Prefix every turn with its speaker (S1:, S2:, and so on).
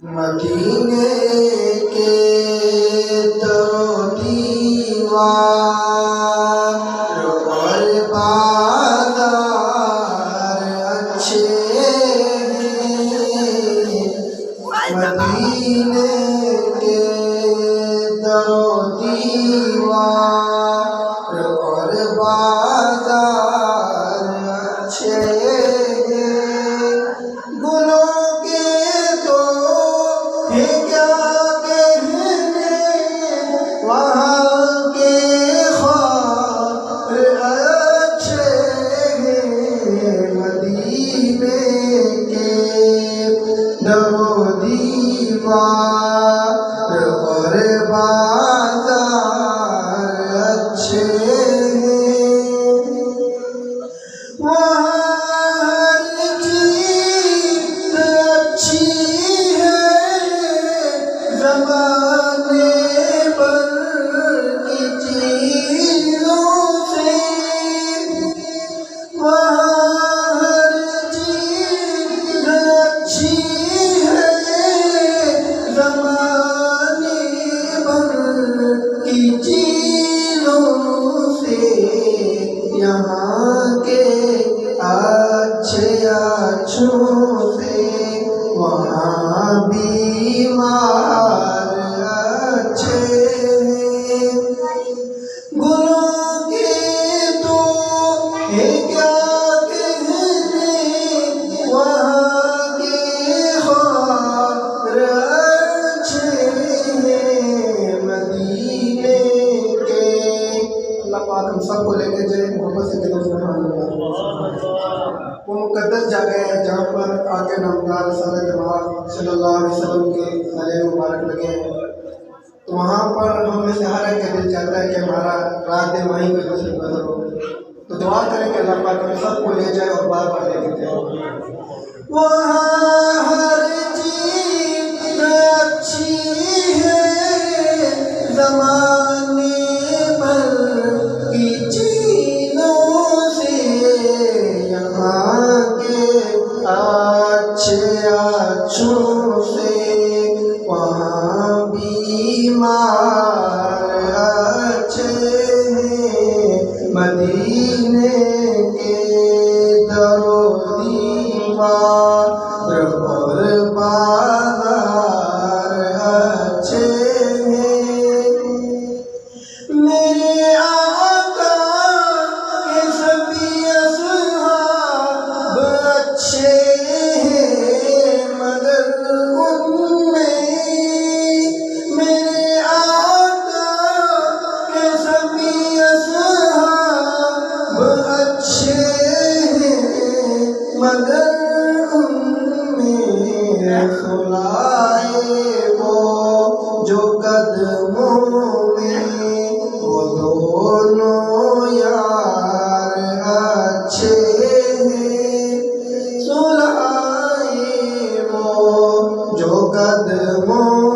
S1: مدینے کے در و دیوار اور بازار اچھے ہیں، مدینے کے در و دیوار اور بازار اچھے ہیں، گلوں کے تو ہے کیا کہنے، وہاں کے خار اچھے ہیں، مدینے کے در و دیوار اور بازار اچھے ہیں، وہاں ہر چیز اچھی ہے، زمانے پر کی چیزوں سے، وہاں ہر چیز اچھی ہے، زمانے پر کی چیزوں سے، یہاں کے اچھے اچھوں سے وہاں بیمار اچھے ہیں، گلوں کے تو ہے کیا کہنے، وہاں کے خار اچھے ہیں، مدینے کے۔ اللہ پاک ہم سب کو لے کے جائے محبت سے کہتے ہیں سبحان اللہ۔ وہ مقدس جگہ ہے جہاں پر آ کے نامدار رسالت جماعت صلی اللہ علیہ وسلم کے گلے مبارک لگے ہیں، تو وہاں پر ہم میں سے ہر ایک کا دل چاہتا ہے کہ ہمارا رات دن وہیں پہ گزر ہو، تو دعا کریں کہ اللہ پاک ہم سب کو لے جائے اور بار بار لے کے جائے۔ وہاں ہر چیز اچھی ہے، زمانے پر کی چیزوں سے، یہاں کے اچھے اچھوں سے وہاں بیمار اچھے ہیں، مدینے کے در و دیوار اور بازار اچھے ہیں، میرے آقا کے سبھی اصحاب اچھے ہیں، مگر ان میں میرے آقا کے سبھی اصحاب اچھے ہیں، مگر ان میں سلائے وہ جو قدموں میں، وہ دونوں یار اچھے ہیں، سلائے وہ جو قدموں